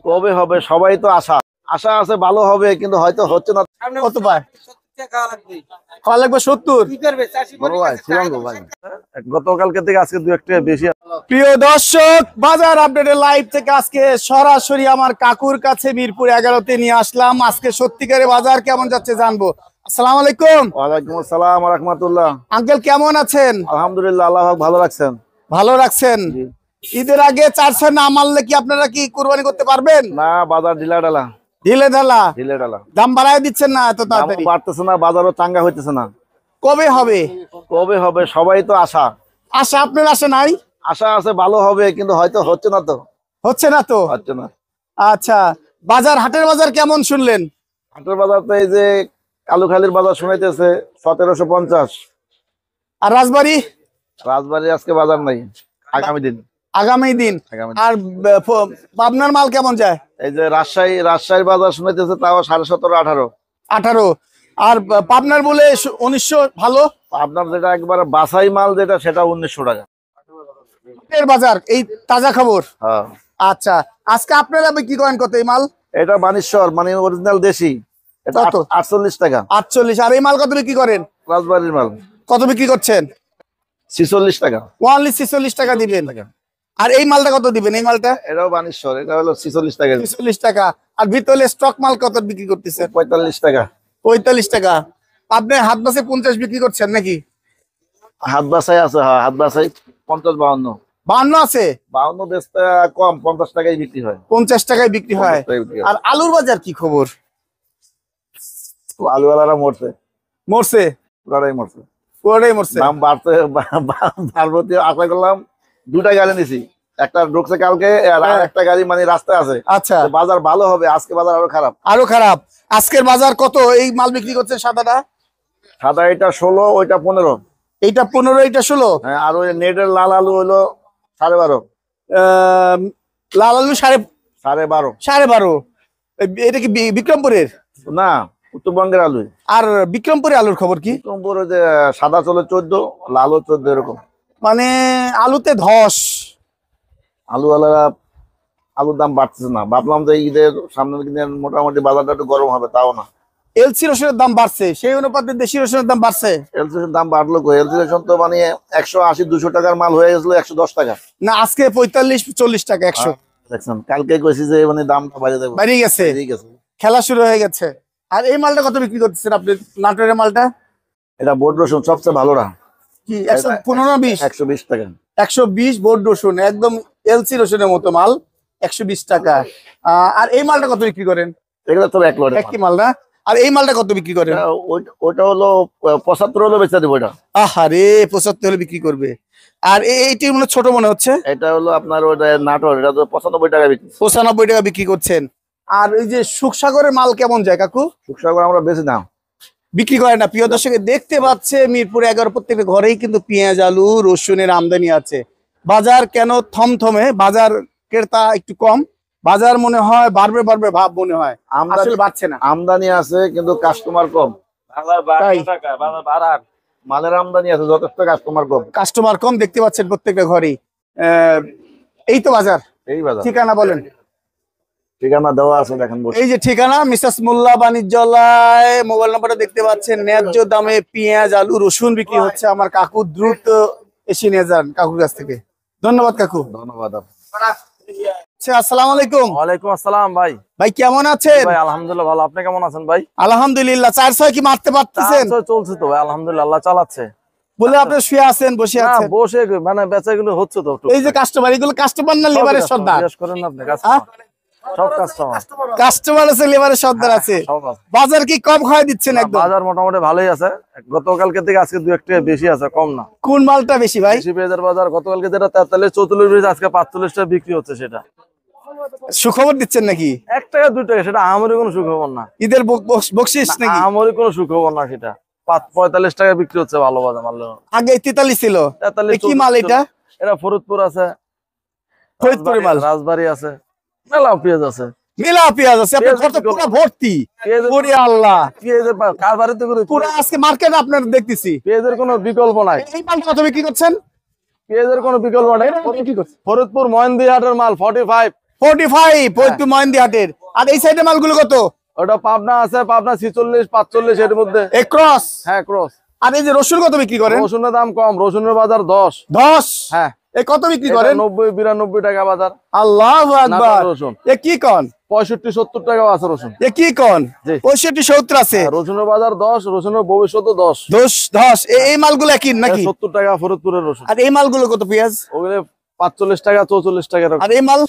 কবে হবে সবাই তো আশা আশা আছে ভালো হবে, কিন্তু হয়তো হচ্ছে না। কত পায়? খাওয়া লাগবে 70। বড় ভাই ছিলাম গো ভাই, গতকালকে থেকে আজকে 2-1 টাকা বেশি। প্রিয় দর্শক, বাজার আপডেটের লাইভ থেকে আজকে সরাসরি আমার কাকুর কাছে মিরপুর 11-তে নিয়ে আসলাম। আজকে সত্যিকারের বাজার কেমন যাচ্ছে জানবো। আসসালামু আলাইকুম। ওয়ালাইকুম আসসালাম ওয়া রাহমাতুল্লাহ। আঙ্কেল কেমন আছেন? আলহামদুলিল্লাহ, আল্লাহ পাক ভালো রাখছেন। ভালো রাখছেন। ঈদের আগে 400 না মারলে কি আপনারা কি কুরবানি করতে পারবেন? না, বাজার ঢিলা ঢালা ঢিলে ঢালা। ঢিলে ঢালা, দাম বাড়ায় দিচ্ছেন না এত দাম তাড়াতাড়ি। বাড়তেছে না, বাজারও চাঙ্গা হইতেছে না। কবে হবে? কবে হবে সবাই তো আশা আশা আপনার আশা নাই? আশা আছে ভালো হবে, কিন্তু হয়তো হচ্ছে না তো। হচ্ছে না তো। হচ্ছে না। আচ্ছা, বাজার হাটের বাজার কেমন শুনলেন? হাটের বাজার তো এই যে কালুখালীর বাজার শুনাইতেছে 1750। আর রাজবাড়ী? রাজবাড়ি আজকে বাজার নাই, আগামী দিন। আগামী দিন। আর পাবনার মাল কেমন যায়? এই যে রাজশাহীর বাজার শুনাইতেছে তাও 17.5-18। 18। আর পাবনার বলে 1900 ভালো। আপনার যেটা একবারে বাছাই মাল যেটা সেটা 1900 টাকা। হাটের বাজার এই তাজা খবর। হ্যাঁ। আচ্ছা, আজকে আপনারা বিক্রি করেন কত এই মাল? এটা বানেশ্বর, মানে অরিজিনাল দেশি, এটা 48 টাকা। 48। আর এই মাল কত বিক্রি করেন? রাজবাড়ির মাল কত বিক্রি করছেন? 46 টাকা। ওনলি 46 টাকা দিবেন। আর এই মালটা কত দিবেন? এই মালটা এটাও বানেশ্বর, এটা হলো 46 টাকা। 46 টাকা। আর ভিতরে স্টক মাল কত বিক্রি করতেছেন? 45 টাকা। 45 টাকা। আপনি হাত বাসে 50 বিক্রি করছেন নাকি? হাত বাছাই আছে, হ্যাঁ হাত বাছাই 50-52। 52 আছে। 52 বেচতে কম, 50 টাকায় বিক্রি হয়। 50 টাকায় বিক্রি হয়। আর আলুর বাজার কি খবর? আলুওয়ালারা মরছে। মরছে? পুরাটাই মরছে। পুরোটাই মরছে। দাম বাড়তে বাড়তে আশা করলাম। 2টা গাড়ি নিছি, একটা ঢুকছে কালকে আর একটা গাড়ি মানে রাস্তায় আছে। আচ্ছা, বাজার ভালো হবে, আজকে বাজার আরো খারাপ। আরো খারাপ। আজকের বাজার কত এই মাল বিক্রি করছেন? সাদাটা? সাদা এটা 16, ওইটা 15। এইটা 15, এইটা 16। হ্যাঁ, আর ওই নেটের লাল আলু হলো 12.5। লাল আলু 12.5। 12.5। এটা কি বিক্রমপুরের? না, উত্তরবঙ্গের আলু। আর বিক্রমপুরের আলুর খবর কি? বিক্রমপুর ওই যে সাদা চলে 14, লালও 14, এরকম। মানে আলুতে ধস। আলুওয়ালারা আলুর দাম বাড়তেছে না। ভাবলাম যে ঈদের সামনের দিনে মোটামুটি বাজারটা একটু গরম হবে, তাও না। এলসি রসুনের দাম বাড়ছে, সেই অনুপাতে দেশি রসুনের দাম বাড়ছে। এলসি রসুনের দাম বাড়লো কই? এলসি রসুন তো মানে 180-200 টাকার মাল হয়ে গেছিল 110 টাকা। না, আজকে 45-40 টাকা 100। দেখছেন, কালকে কইছি যে মানে দামটা বাইরে যাবে, বেরিয়ে গেছে। খেলা শুরু হয়ে গেছে। আর এই মালটা কত বিক্রি করতেছেন আপনি? নাটোরের মালটা? এটা বোর্ড রসুন সবচেয়ে ভালোটা। কি 115-20? 120 টাকা। 120 বোর্ড রসুন, একদম এলসি রসুনের মতো মাল, 120 টাকা। আর এই মালটা কত বিক্রি করেন? এগুলো তো এক লট একই মাল না? আর এই মালটা কত বিক্রি করেন? ওইটা হলো 75 হলো বেচা দেব। ওইটা আহারে 75 হলে বিক্রি করবে। আর এইটি মনে ছোট মনে হচ্ছে। এটা হলো আপনার ওইটা নাটোর, এটা তো 95 টাকা বিক্রি। 95 টাকা বিক্রি করছেন। আর এই যে সুখসাগরের মাল কেমন যায় কাকু? সুখসাগর আমরা বেশি দাম বিক্রি করে না। প্রিয় দর্শক, দেখতে পাচ্ছে মিরপুর 11 প্রত্যেকটা ঘরেই কিন্তু পেঁয়াজ, আলু, রসুনের আমদানি আছে। বাজার কেন থমথমে? বাজার ক্রেতা একটু কম, বাজার মনে হয় বাড়বে ভাব মনে হয়, আসলে বাড়ছে না। আমদানি আছে কিন্তু কাস্টমার কম। মালের আমদানি আছে যথেষ্ট, কাস্টমার কম দেখতে পাচ্ছেন প্রত্যেকটা ঘরেই। এই তো বাজার। এই বাজার। ঠিকানা বলেন। ঠিকানা দেওয়া আছে, দেখেন। এই যে ঠিকানা, মিসেস মোল্লা বাণিজ্যালয়। মোবাইল নাম্বারটা দেখতে পাচ্ছেন। ন্যায্য দামে পেঁয়াজ, আলু, রসুন বিক্রি হচ্ছে। আমার কাকু দ্রুত এসে নিয়ে যান কাকুর কাছ থেকে। ধন্যবাদ কাকু। ধন্যবাদ। আচ্ছা, আসসালামু আলাইকুম। ওয়ালাইকুম আসসালাম ভাই। ভাই কেমন আছেন? ভাই আলহামদুলিল্লাহ ভালো, আপনি কেমন আছেন ভাই? আলহামদুলিল্লাহ। 400 কি মারতে পারতেছেন? চলছে তো ভাই, আলহামদুলিল্লাহ আল্লাহ চালাচ্ছে। বলে আপনি শুয়ে আছেন, বসে আছেন? বসে মানে বেচাগুলো হচ্ছে তো। এই যে কাস্টমার, এগুলো কাস্টমার না লেবারের সর্দার? জিজ্ঞেস করেন না আপনি। সব কাস্টমার আছে, লেবারের সর্দার আছে। বাজার কি কম খাওয়া দিচ্ছেন? একদম বাজার মোটামুটি ভালোই আছে। গতকালকে থেকে আজকে 2-1 টাকা বেশি আছে, কম না। কোন মালটা বেশি ভাই? বেশি পেঁয়াজের বাজার গতকালকে যেটা 43-44 আজকে 45 টাকা বিক্রি হচ্ছে। সেটা সুখবর দিচ্ছেন নাকি? 1 টাকা 2 টাকা, সেটা আমারই কোনো সুখবর না। ঈদের বকশিস নাকি? আমারই কোনো সুখবর না। সেটা 45 টাকা বিক্রি হচ্ছে ভালো বাজার মাল। আগে 43 ছিল। কি মাল এটা? এটা ফরিদপুর আছে, ফরিদপুরের মাল। রাজবাড়ী আছে, মেলা পেঁয়াজ আছে। মেলা পেঁয়াজ আছে। আপনার ঘর তো পুরো ভর্তি। ওরে আল্লাহ, পেঁয়াজের কার বাড়িতে করে পুরো আজকে মার্কেট আপনার দেখতেছি। পেঁয়াজের কোনো বিকল্প নাই। এই মালটা কত বিক্রি করছেন? পেঁয়াজের কোনো বিকল্প নাই। ফরিদপুর মহেন্দিহাটের মাল 45, 45 ফরিদপুর মহেন্দি হাটের। আর এই সাইডে মালগুলো কত? ওটা পাবনা আছে, পাবনা 46 45 এর মধ্যে। এই ক্রস। হ্যাঁ ক্রস। আর এই যে রসুন কত বিক্রি করেন? রসুনের দাম কম, রসুনের বাজার 10। 10। হ্যাঁ। এই কত বিক্রি করেন? 90 92 টাকা বাজার। আল্লাহু আকবার। রসুন এ কি কোন? 65 70 টাকা আছে রসুন। এ কি কোন? জি। 65 70 আছে। রসুনের বাজার 10, রসুনের ভবিষ্যৎ 10। 10 এই মালগুলো কি নাকি? 70 টাকা ফরিদপুরের রসুন। আর এই মালগুলো কত পেঁয়াজ? ওগুলো 45 টাকা 44 টাকা এরকম। আর এই মাল?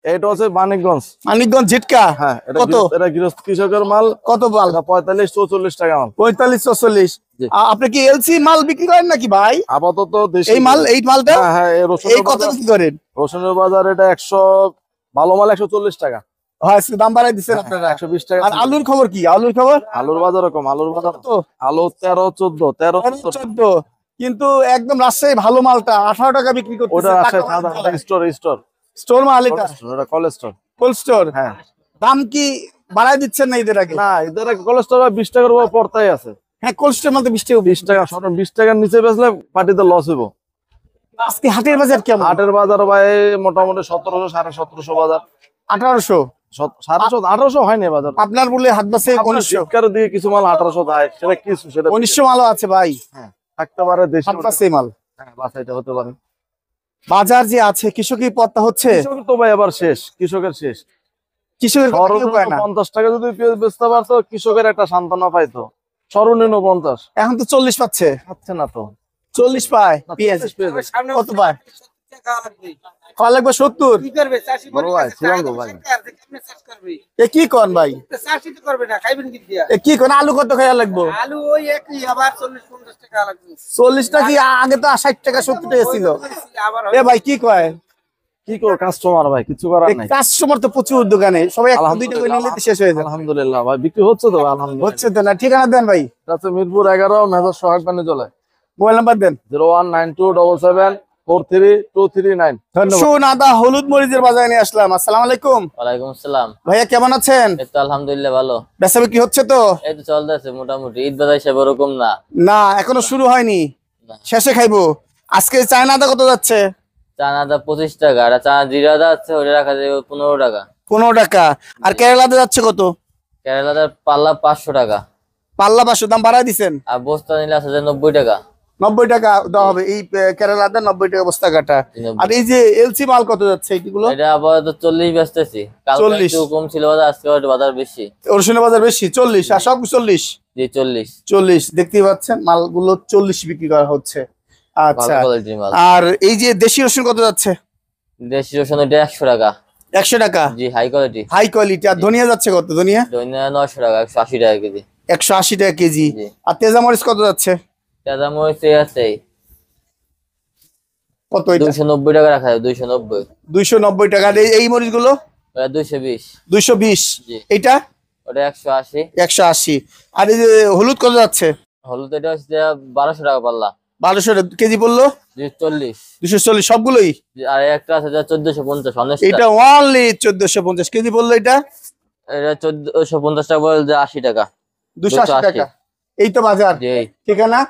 এটা হচ্ছে মানিকগঞ্জ। মানিকগঞ্জ ঝিটকা। হ্যাঁ কত? এটা গৃহস্থ কৃষকের মাল। কত মাল? 45 44 টাকা মাল। 45 44। জি। আপনি কি এলসি মাল বিক্রি করেন নাকি ভাই? আপাতত দেশি। এই মালটা? হ্যাঁ হ্যাঁ, এই এই রসুনের কত বাজার, বিক্রি করেন? রসুনের বাজার এটা 100, ভালো মাল 140 টাকা। হ্যাঁ, আজকে দাম বাড়াই দিচ্ছেন আপনারা। 120 টাকা। আর আলুর খবর কি? আলুর খবর? আলুর বাজার কম, আলুর বাজার তো আলু 13 14 13 14। কিন্তু একদম রাজশাহী ভালো মালটা 18 টাকা বিক্রি ওটা করতেছে। রাজশাহী সাদা স্টোর স্টোর মাল এটা, ওটা কোলেস্টোর। Cold store. হ্যাঁ। দাম কি বাড়াই দিচ্ছেন না ঈদের আগে? না, এদের কোলেস্টোর 20 টাকার উপর পড়তাই আছে। হ্যাঁ, কোল্ড স্টোর মাল তো 20 টাকা। 20 টাকা, 20 টাকার নিচে বেচলে পার্টিতে লস হইব। আজকে হাটের বাজার কেমন? হাটের বাজার ভাই মোটামুটি 1700 1750 বাজার। 1800। 1700 1800 হয়নি বাজার। আপনার বলে হাট বাসে 1900। শীতকার দিকে কিছু মাল 1800 দেয়, সেটা কিছু সেটা 1900 মালও আছে ভাই। হ্যাঁ থাকতে পারে দেশি। হাট বাসে মাল। হ্যাঁ বাসাইটা হতে পারে। বাজার যে আছে কৃষকই পড়তা হচ্ছে। কৃষকের তো ভাই আবার শেষ, কৃষকের শেষ। কৃষকের কথা কেউ কয় সর্বনিম্ন না। 50 টাকা যদি পেঁয়াজ বেচতে পারতো কৃষকের একটা সান্ত্বনা পাইতো। সর্বনিম্ন 50 এখন তো 40 পাচ্ছে। পাচ্ছে না তো। 40 পায় পেঁয়াজ। কত পায়? খাওয়া লাগবে 70। বড় ভাই ছিলাম তো ভাই। এ কি কোন ভাই? এ কি কোন? আলু কত খাওয়া লাগবে? 40 টাকা কি? আগে তো 60 টাকা 70 টাকা ছিল। এ ভাই কি কয়? কি করো কাস্টমার ভাই, কিছু করার নাই। কাস্টমার তো প্রচুর দোকানে, সবাই একটা দুইটা করে নিলে তো শেষ হয়ে যায়। আলহামদুলিল্লাহ ভাই বিক্রি হচ্ছে তো ভাই, আলহামদুলিল্লাহ। হচ্ছে তো না? ঠিকানা দেন ভাই। এটা হচ্ছে মিরপুর 11 মেজর সোহাগ পানি চলে। মোবাইল নাম্বার দেন। 01927743239। রসুন, আদা, হলুদ, মরিচের বাজারে নিয়ে আসলাম। আসসালামু আলাইকুম। ওয়ালাইকুম আসসালাম। ভাইয়া কেমন আছেন? এই তো আলহামদুলিল্লাহ ভালো। বেচা বিক্রি হচ্ছে তো? এই তো চলতেছে মোটামুটি। ঈদ বাজার হিসেবে ওরকম না। না, এখনো শুরু হয়নি। না। শেষে খাইবো। আজকে চায়না আদা কত যাচ্ছে? চানা আদা 25 টাকা, আর চানা জিরা আদা আছে ওটা রাখা যাবে 15 টাকা। 15 টাকা। আর কেরালা আদা যাচ্ছে কত? কেরালা আদার পাল্লা 500 টাকা। পাল্লা 500, দাম বাড়ায় দিচ্ছেন। আর বস্তা নিলে আছে যে 90 টাকা। 90 টাকা দেওয়া হবে। এই কেরালা আদা 90 টাকা বস্তা কাটা। 90 আর এই যে এলসি মাল কত যাচ্ছে এইগুলো? এটা আপাতত 40 বেচতেছি। কালকে 40 একটু কম ছিল বাজার, আজকে একটু বাজার বেশি। রসুনের বাজার বেশি 40, আর সব 40। জি 40। 40 দেখতেই পাচ্ছেন, মালগুলো 40 বিক্রি করা হচ্ছে। ভালো আচ্ছা। কোয়ালিটির মাল। আর এই যে দেশি রসুন কত যাচ্ছে? দেশি রসুন এটা 100 টাকা। 100 টাকা। জি হাই কোয়ালিটি। High quality. আর ধনিয়া যাচ্ছে কত? ধনিয়া দইনা 900 টাকা, 180 টাকা কেজি। 180 টাকা কেজি। জি। আর তেজামরিচ কত যাচ্ছে? তেজা মরিচ আছে কত এটা? 290 টাকা রাখা যাবে। 290। 290 টাকা। আর এই মরিচ গুলো? ওটা 220। 220। জি। এইটা ওটা 180। 180। আর এই যে হলুদ কত যাচ্ছে? হলুদ এটা হচ্ছে 1200 টাকা পাল্লা। 1200 কেজি পড়লো। 240। 240 সবগুলোই। আর একটা আছে যা 1450 অনেস্ট। এটা অনলি 1450 কেজি পড়লো। এটা এটা 1450 টাকা বলে যে 80 টাকা। 280 টাকা। এই তো বাজার। জি। ঠিকানা?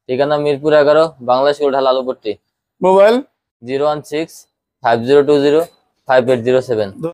ঠিকানা মিরপুর 11, বাংলাদেশ উঠাল আলুপট্টি। মোবাইল 016 5020 5807।